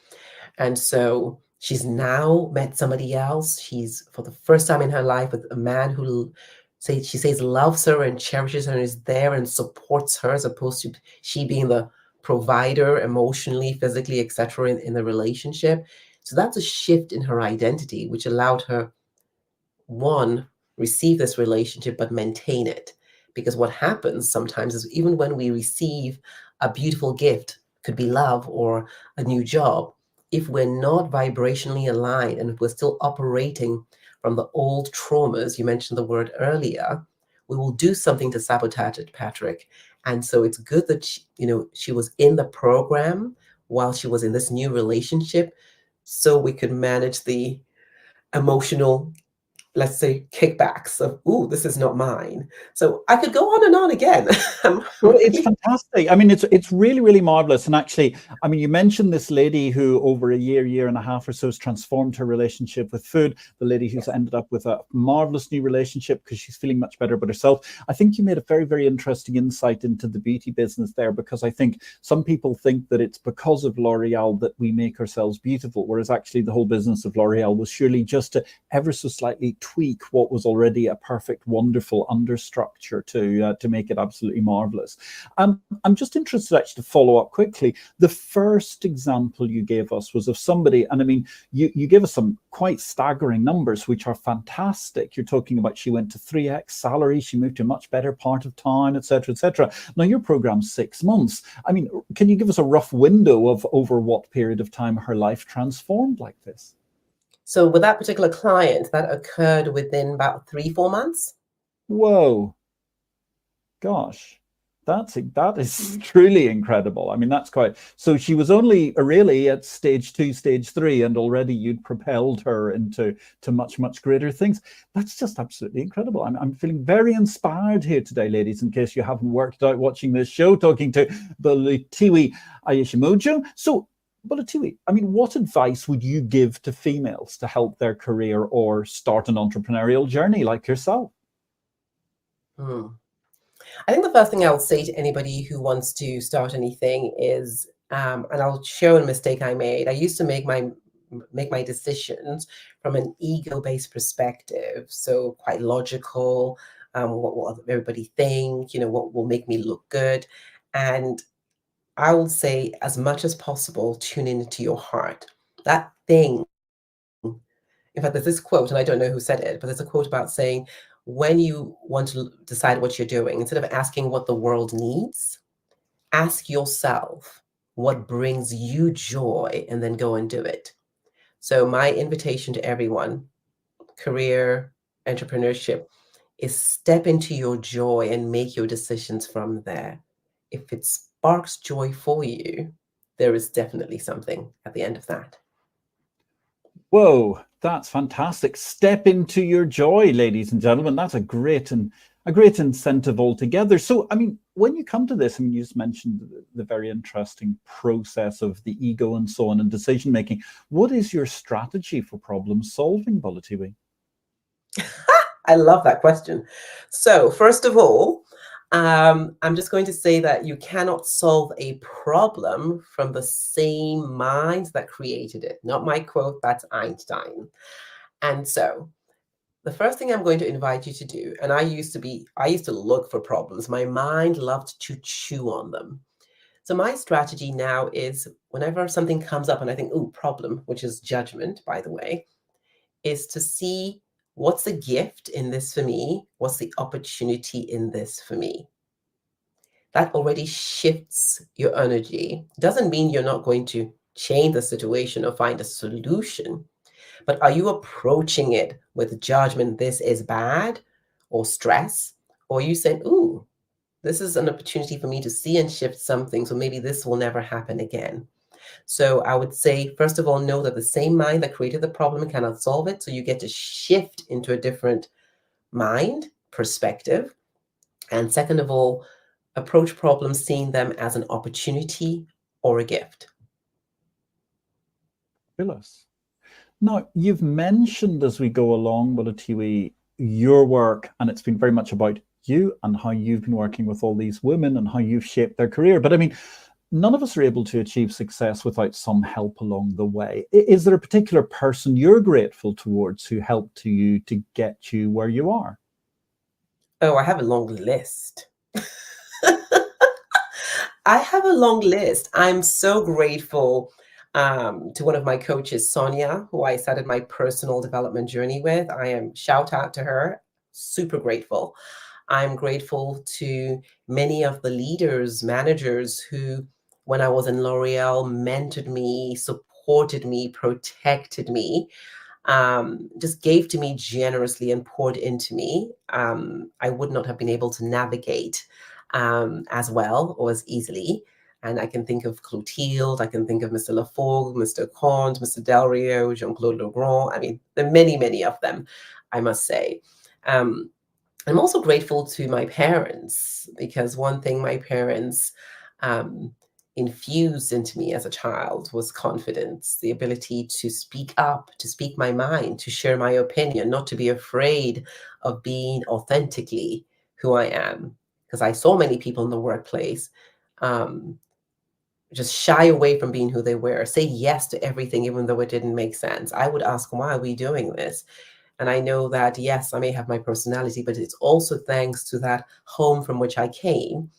B: And so she's now met somebody else. She's, for the first time in her life, with a man who she says loves her and cherishes her and is there and supports her, as opposed to she being the provider emotionally, physically, etc. in the relationship. So that's a shift in her identity, which allowed her, one, receive this relationship, but maintain it. Because what happens sometimes is, even when we receive a beautiful gift, could be love or a new job, if we're not vibrationally aligned and if we're still operating from the old traumas, you mentioned the word earlier, we will do something to sabotage it, Patrick. And so it's good that she was in the program while she was in this new relationship, so we could manage the emotional, let's say, kickbacks of, ooh, this is not mine. So I could go on and on again.
A: Well, it's fantastic. I mean, it's really, really marvelous. And actually, I mean, you mentioned this lady who over a year and a half or so has transformed her relationship with food, the lady who's ended up with a marvelous new relationship because she's feeling much better about herself. I think you made a very, very interesting insight into the beauty business there, because I think some people think that it's because of L'Oreal that we make ourselves beautiful, whereas actually the whole business of L'Oreal was surely just to ever so slightly tweak what was already a perfect, wonderful understructure to make it absolutely marvelous. I'm just interested actually to follow up quickly. The first example you gave us was of somebody, and I mean, you gave us some quite staggering numbers, which are fantastic. You're talking about she went to 3x salary, she moved to a much better part of town, etc., etc. Now your program's 6 months. I mean, can you give us a rough window of over what period of time her life transformed like this?
B: So with that particular client, that occurred within about 3-4 months.
A: Whoa. Gosh. That is truly incredible. I mean, that's quite. So she was only really at stage 2, stage 3, and already you'd propelled her into much, much greater things. That's just absolutely incredible. I'm feeling very inspired here today, ladies. In case you haven't worked out watching this show, talking to Bolutiwi Aiyesimoju. So, Bolutiwi, I mean, what advice would you give to females to help their career or start an entrepreneurial journey like yourself?
B: I think the first thing I'll say to anybody who wants to start anything is, and I'll share a mistake I made. I used to make my decisions from an ego-based perspective, so quite logical. What will everybody think? What will make me look good? And I will say, as much as possible, tune into your heart. That thing. In fact, there's this quote, and I don't know who said it, but there's a quote about saying, when you want to decide what you're doing, instead of asking what the world needs, ask yourself what brings you joy and then go and do it. So my invitation to everyone, career, entrepreneurship, is step into your joy and make your decisions from there. If it sparks joy for you, there is definitely something at the end of that.
A: Whoa, that's fantastic. Step into your joy, ladies and gentlemen. That's a great incentive altogether. So, I mean, when you come to this, I mean, you just mentioned the very interesting process of the ego and so on and decision making. What is your strategy for problem solving, Bolutiwi?
B: I love that question. So, first of all, I'm just going to say that you cannot solve a problem from the same mind that created it. Not my quote, that's Einstein. And so, the first thing I'm going to invite you to do, and I used to look for problems. My mind loved to chew on them. So my strategy now is, whenever something comes up and I think, oh, problem, which is judgment, by the way, is to see, what's the gift in this for me? What's the opportunity in this for me? That already shifts your energy. Doesn't mean you're not going to change the situation or find a solution, but are you approaching it with judgment, this is bad, or stress? Or are you saying, ooh, this is an opportunity for me to see and shift something, so maybe this will never happen again. So I would say, first of all, know that the same mind that created the problem cannot solve it. So you get to shift into a different mind perspective. And second of all, approach problems seeing them as an opportunity or a gift.
A: Fabulous. Now, you've mentioned as we go along, Bolutiwi, your work, and it's been very much about you and how you've been working with all these women and how you've shaped their career. But I mean, none of us are able to achieve success without some help along the way. Is there a particular person you're grateful towards who helped you to get you where you are?
B: Oh, I have a long list. I have a long list. I'm so grateful to one of my coaches, Sonia, who I started my personal development journey with. I am shout out to her. Super grateful. I'm grateful to many of the leaders, managers who, when I was in L'Oreal, mentored me, supported supported me, protected me, just gave to me generously and poured into me, I would not have been able to navigate as well or as easily. And I can think of Clotilde, I can think of Mr. Laforgue, Mr. Comte, Mr. Del Rio, Jean-Claude Legrand. I mean, there are many, many of them, I must say. I'm also grateful to my parents, because one thing my parents infused into me as a child was confidence, the ability to speak up, to speak my mind, to share my opinion, not to be afraid of being authentically who I am. Because I saw many people in the workplace just shy away from being who they were, say yes to everything, even though it didn't make sense. I would ask, why are we doing this? And I know that, yes, I may have my personality, but it's also thanks to that home from which I came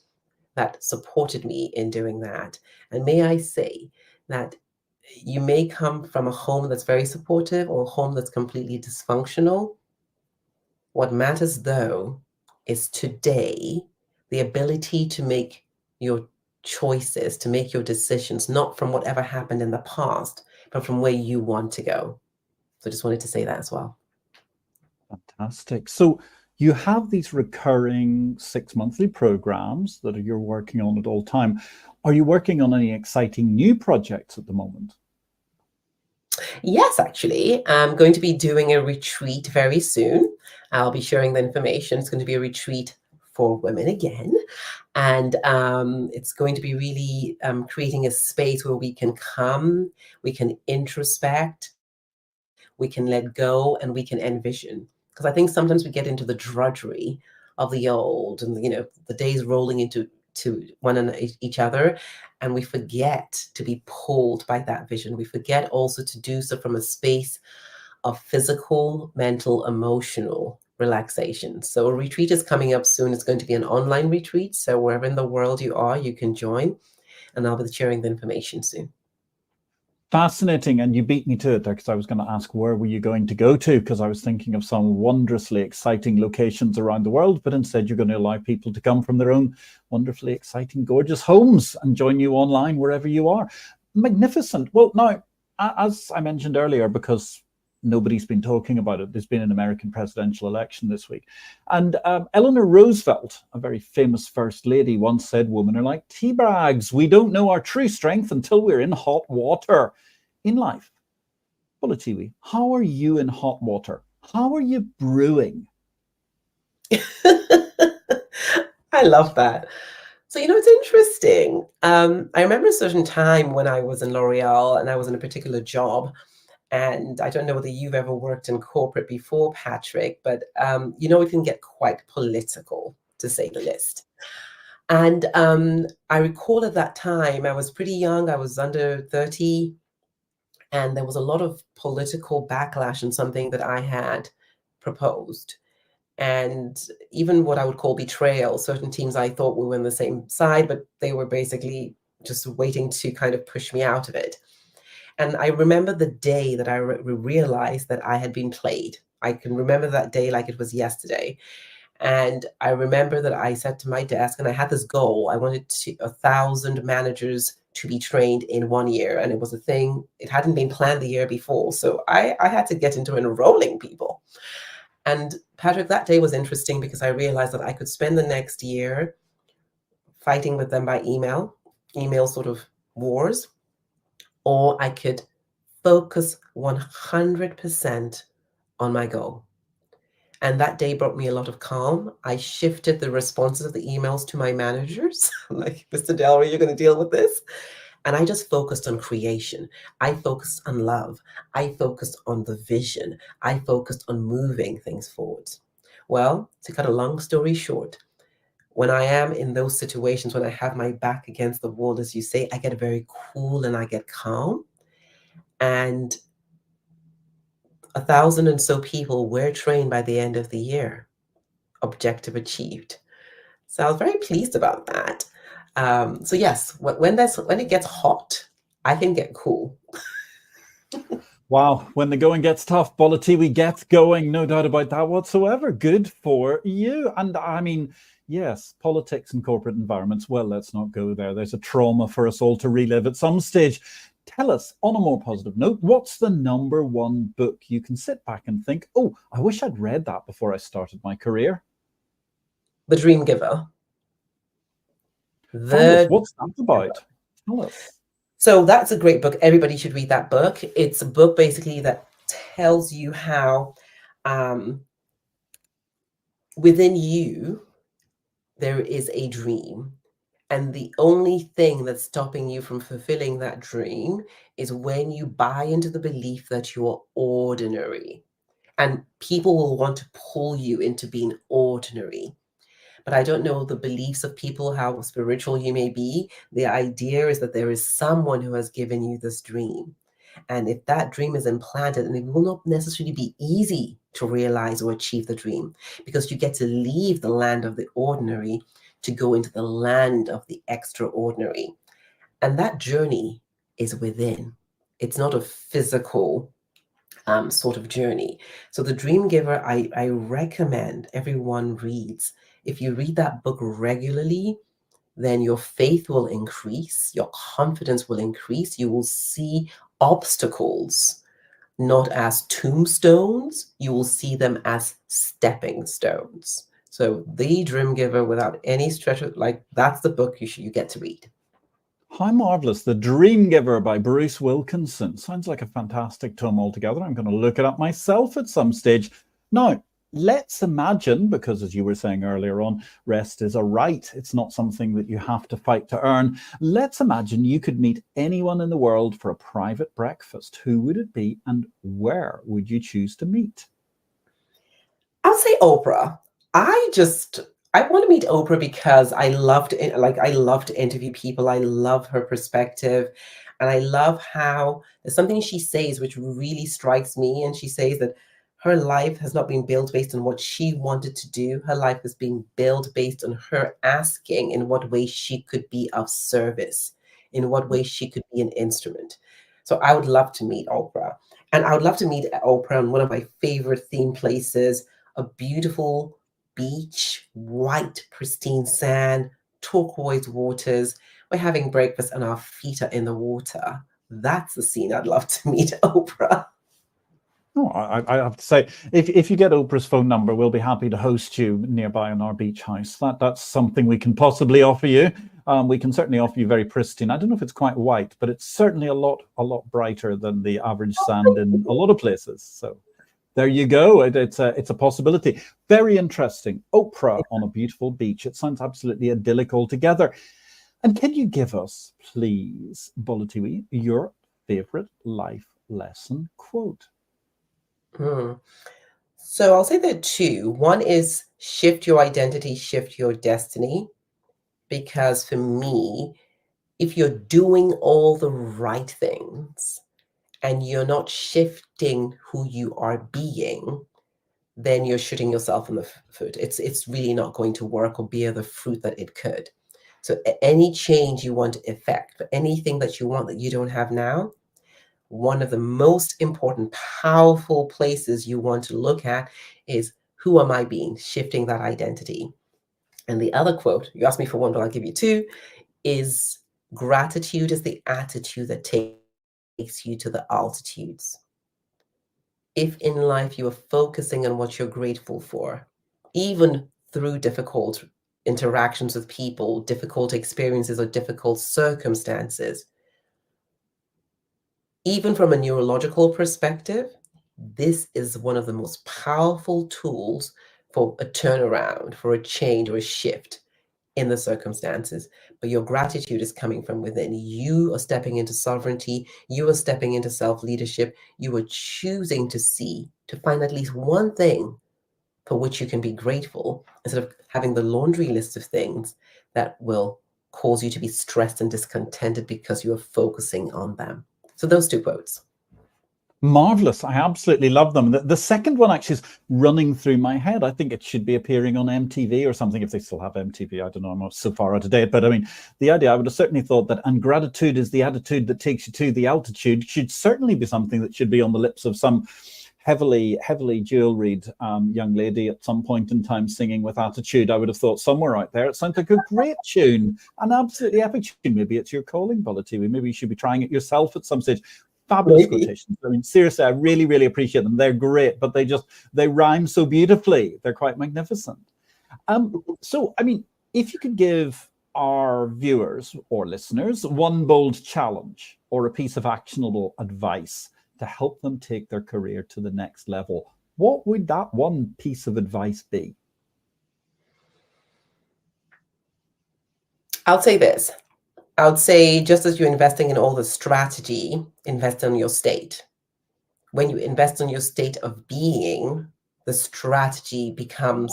B: that supported me in doing that. And may I say that you may come from a home that's very supportive or a home that's completely dysfunctional. What matters, though, is today the ability to make your choices, to make your decisions, not from whatever happened in the past, but from where you want to go. So I just wanted to say that as well.
A: Fantastic. So you have these recurring 6 monthly programs that you're working on at all time. Are you working on any exciting new projects at the moment?
B: Yes, actually, I'm going to be doing a retreat very soon. I'll be sharing the information. It's going to be a retreat for women again. And it's going to be really creating a space where we can come, we can introspect, we can let go, and we can envision. Because I think sometimes we get into the drudgery of the old and, the days rolling into one and each other, and we forget to be pulled by that vision. We forget also to do so from a space of physical, mental, emotional relaxation. So a retreat is coming up soon. It's going to be an online retreat. So wherever in the world you are, you can join, and I'll be sharing the information soon.
A: Fascinating. And you beat me to it there, because I was going to ask, where were you going to go to? Because I was thinking of some wondrously exciting locations around the world, but instead you're going to allow people to come from their own wonderfully exciting, gorgeous homes and join you online wherever you are. Magnificent. Well, now, as I mentioned earlier, because nobody's been talking about it, there's been an American presidential election this week. And Eleanor Roosevelt, a very famous first lady, once said, women are like tea bags. We don't know our true strength until we're in hot water. In life, Bolutiwi, how are you in hot water? How are you brewing?
B: I love that. So, it's interesting. I remember a certain time when I was in L'Oreal and I was in a particular job. And I don't know whether you've ever worked in corporate before, Patrick, but it can get quite political, to say the least. And I recall at that time, I was pretty young, I was under 30, and there was a lot of political backlash on something that I had proposed. And even what I would call betrayal, certain teams I thought we were on the same side, but they were basically just waiting to kind of push me out of it. And I remember the day that I realized that I had been played. I can remember that day like it was yesterday. And I remember that I sat to my desk and I had this goal. I wanted 1,000 managers to be trained in 1 year. And it was a thing, it hadn't been planned the year before. So I had to get into enrolling people. And Patrick, that day was interesting because I realized that I could spend the next year fighting with them by email sort of wars, or I could focus 100% on my goal. And that day brought me a lot of calm. I shifted the responses of the emails to my managers. I'm like, Mr. Delry, you're going to deal with this. And I just focused on creation. I focused on love. I focused on the vision. I focused on moving things forward. Well, to cut a long story short, when I am in those situations, when I have my back against the wall, as you say, I get very cool and I get calm. And 1,000 and so people were trained by the end of the year. Objective achieved. So I was very pleased about that. So yes, when it gets hot, I can get cool.
A: Wow, when the going gets tough, Bolutiwi gets going, no doubt about that whatsoever. Good for you. And I mean, yes, politics and corporate environments, well, let's not go there. There's a trauma for us all to relive at some stage. Tell us, on a more positive note, what's the #1 book you can sit back and think, oh, I wish I'd read that before I started my career?
B: The Dream Giver.
A: Fabulous. What's that about? Tell us.
B: So that's a great book. Everybody should read that book. It's a book basically that tells you how within you there is a dream. And the only thing that's stopping you from fulfilling that dream is when you buy into the belief that you're ordinary. And people will want to pull you into being ordinary. But I don't know the beliefs of people, how spiritual you may be. The idea is that there is someone who has given you this dream. And if that dream is implanted, and it will not necessarily be easy to realize or achieve the dream, because you get to leave the land of the ordinary to go into the land of the extraordinary. And that journey is within. It's not a physical sort of journey. So the Dream Giver, I recommend everyone reads. If you read that book regularly, then your faith will increase, your confidence will increase. You will see obstacles not as tombstones, you will see them as stepping stones. So the Dream Giver, without any stretch of, like, that's the book you get to read.
A: How marvellous. The Dream Giver by Bruce Wilkinson. Sounds like a fantastic tome altogether. I'm going to look it up myself at some stage. Now, let's imagine, because as you were saying earlier on, rest is a right. It's not something that you have to fight to earn. Let's imagine you could meet anyone in the world for a private breakfast. Who would it be and where would you choose to meet?
B: I'll say Oprah. I want to meet Oprah because I love to interview people. I love her perspective. And I love how there's something she says which really strikes me. And she says that her life has not been built based on what she wanted to do. Her life is being built based on her asking in what way she could be of service, in what way she could be an instrument. So I would love to meet Oprah. And I would love to meet Oprah in one of my favorite theme places, a beautiful beach, white, pristine sand, turquoise waters. We're having breakfast and our feet are in the water. That's the scene I'd love to meet Oprah.
A: Oh, I have to say, if you get Oprah's phone number, we'll be happy to host you nearby in our beach house. That's something we can possibly offer you. We can certainly offer you very pristine. I don't know if it's quite white, but it's certainly a lot brighter than the average sand in a lot of places. So there you go. It's a possibility. Very interesting. Oprah on a beautiful beach. It sounds absolutely idyllic altogether. And can you give us, please, Bolutiwi, your favorite life lesson quote?
B: So I'll say there are two. One is shift your identity, shift your destiny. Because for me, if you're doing all the right things and you're not shifting who you are being, then you're shooting yourself in the foot. It's really not going to work or bear the fruit that it could. So any change you want to effect, anything that you want that you don't have now, one of the most important, powerful places you want to look at is, who am I being? Shifting that identity. And the other quote, you asked me for one, but I'll give you two, is gratitude is the attitude that takes you to the altitudes. If in life you are focusing on what you're grateful for, even through difficult interactions with people, difficult experiences, or difficult circumstances, even from a neurological perspective, this is one of the most powerful tools for a turnaround, for a change or a shift in the circumstances. But your gratitude is coming from within. You are stepping into sovereignty. You are stepping into self-leadership. You are choosing to find at least one thing for which you can be grateful, instead of having the laundry list of things that will cause you to be stressed and discontented because you are focusing on them. So those two quotes.
A: Marvelous. I absolutely love them. The second one actually is running through my head. I think it should be appearing on MTV or something, if they still have MTV. I don't know, I'm not so far out of date. But I mean, the idea, I would have certainly thought that, and gratitude is the attitude that takes you to the altitude, should certainly be something that should be on the lips of some heavily jewelried young lady at some point in time singing with attitude. I would have thought somewhere out there. It sounds like a great tune, an absolutely epic tune. Maybe it's your calling, Bolutiwi. Maybe you should be trying it yourself at some stage. Fabulous quotations. I mean, seriously, I really, really appreciate them. They're great, but they rhyme so beautifully. They're quite magnificent. So, I mean, if you could give our viewers or listeners one bold challenge or a piece of actionable advice to help them take their career to the next level, what would that one piece of advice be?
B: I'll say this. I would say, just as you're investing in all the strategy, invest in your state. When you invest in your state of being, the strategy becomes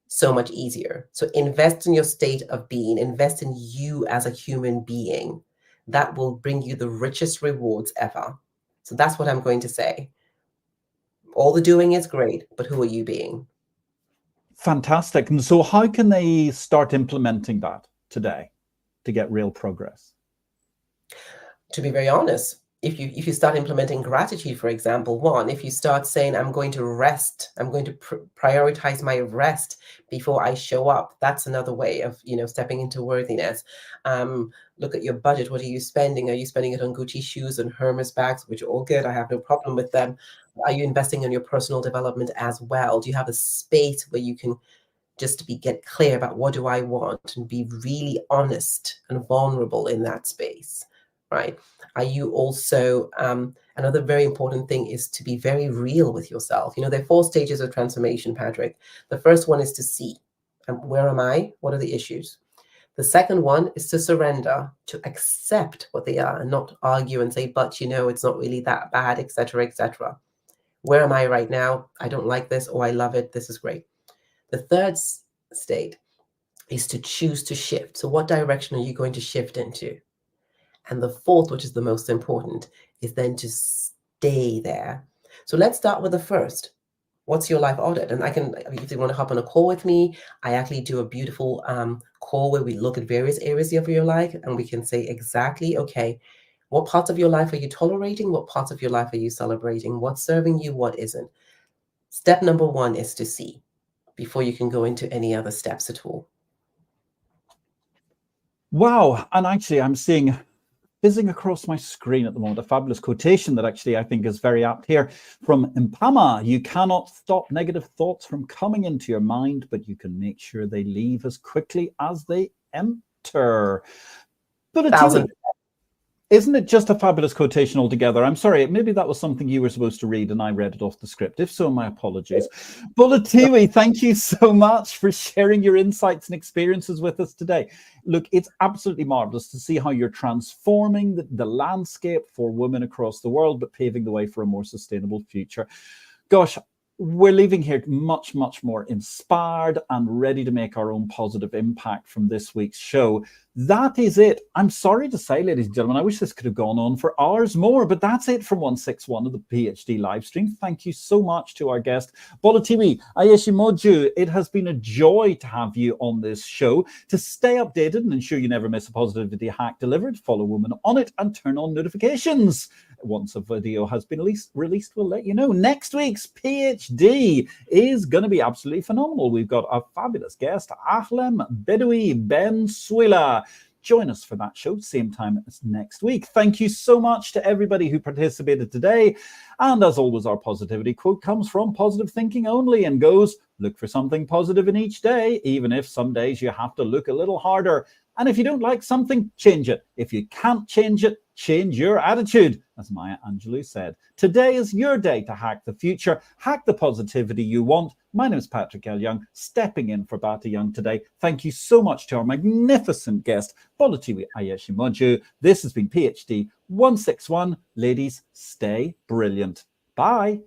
B: so much easier. So invest in your state of being, invest in you as a human being. That will bring you the richest rewards ever. So that's what I'm going to say. All the doing is great, but who are you being?
A: Fantastic. And so how can they start implementing that today to get real progress?
B: To be very honest, if you start implementing gratitude, for example, if you start saying, I'm going to rest, I'm going to prioritize my rest before I show up, that's another way of, stepping into worthiness. Look at your budget. What are you spending? Are you spending it on Gucci shoes and Hermes bags, which are all good? I have no problem with them. Are you investing in your personal development as well? Do you have a space where you can just get clear about what do I want and be really honest and vulnerable in that space, right? Are you also, another very important thing is to be very real with yourself. There are 4 stages of transformation, Patrick. The first one is to see, where am I? What are the issues? The second one is to surrender, to accept what they are and not argue and say, but it's not really that bad, etc., etc. Where am I right now? I don't like this, or I love it. This is great. The third state is to choose to shift. So what direction are you going to shift into? And the fourth, which is the most important, is then to stay there. So let's start with the first. What's your life audit? And if you want to hop on a call with me, I actually do a beautiful call where we look at various areas of your life and we can say exactly, okay, what parts of your life are you tolerating? What parts of your life are you celebrating? What's serving you? What isn't? Step number 1 is to see before you can go into any other steps at all.
A: Wow. And actually, I'm seeing fizzing across my screen at the moment a fabulous quotation that actually I think is very apt here from Impama. You cannot stop negative thoughts from coming into your mind, but you can make sure they leave as quickly as they enter. But isn't it just a fabulous quotation altogether? I'm sorry, maybe that was something you were supposed to read and I read it off the script. If so, my apologies. Bolutiwi, thank you so much for sharing your insights and experiences with us today. Look, it's absolutely marvelous to see how you're transforming the landscape for women across the world, but paving the way for a more sustainable future. Gosh, we're leaving here much, much more inspired and ready to make our own positive impact from this week's show. That is it. I'm sorry to say, ladies and gentlemen, I wish this could have gone on for hours more, but that's it from 161 of the PhD live stream. Thank you so much to our guest, Bolutiwi Aiyesimoju. It has been a joy to have you on this show. To stay updated and ensure you never miss a positivity hack delivered, follow Woman on It and turn on notifications. Once a video has been released, we'll let you know. Next week's PhD is going to be absolutely phenomenal. We've got a fabulous guest, Ahlem Bedoui Ben Swila. Join us for that show, same time as next week. Thank you so much to everybody who participated today. And as always, our positivity quote comes from Positive Thinking Only and goes, look for something positive in each day, even if some days you have to look a little harder. And if you don't like something, change it. If you can't change it, change your attitude, as Maya Angelou said. Today is your day to hack the future, hack the positivity you want. My name is Patrick L. Young, stepping in for Beata Young today. Thank you so much to our magnificent guest, Bolutiwi Aiyesimoju. This has been PhD 161. Ladies, stay brilliant. Bye.